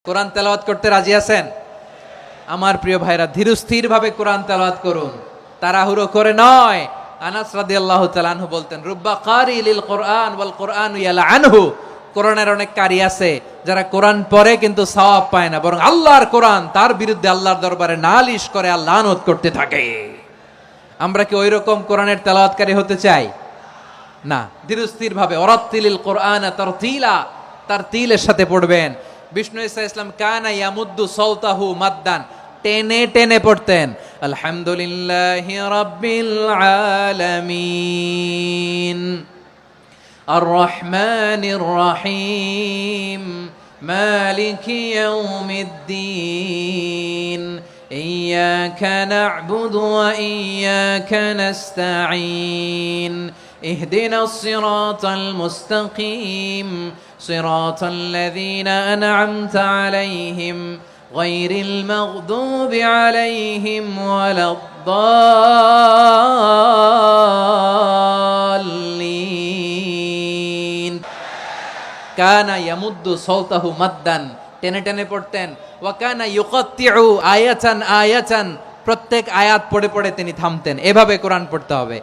কোরআন তেলাওয়াত করতে রাজি আছেন? আমার প্রিয় ভাইরা, ধীরস্থির ভাবে কোরআন তেলাওয়াত করুন, তাড়াহুড়ো করে নয়। আনাস রাদিয়াল্লাহু তাআলা আনহু বলতেন, রুব্বা কারি লিল কোরআন ওয়াল কোরআন ইয়ালআনহু। কোরআনের অনেক কারি আছে যারা কোরআন পড়ে কিন্তু সওয়াব পায় না, বরং আল্লাহর কোরআন তার বিরুদ্ধে আল্লাহর দরবারে নালিশ করে আর লানত করতে থাকে। আমরা কি ওই রকম কোরআনের তেলাওয়াতকারী হতে চাই? না। ধীরস্থির ভাবে ওরাত্তিলিল কোরআন তারতিলা, তারতিলের সাথে পড়বেন। বিষ্ণু ঈসা ইসলাম কানা ইয়ামুদ্দু সাওতাহু মাদ্দান, টেনে টেনে পড়তেন। আলহামদুলিল্লাহি রাব্বিল আলামিন আর রহমানির রহিম মালিকি ইয়াউমিদ্দিন ইয়্যাকা না'বুদু ওয়া ইয়্যাকা নাস্তাঈন اهدنا الصراط المستقيم صراط الذين أنعمت عليهم غير المغضوب عليهم ولا الضالين كان يمد صوته مدا টেনে টেনে পড়তেন। ওয়াকানা ইউকাত্তিউ আয়াতান আয়াতান, প্রত্যেক আয়াত পড়ে পড়ে তিনি থামতেন। এভাবে কোরআন পড়তে হবে।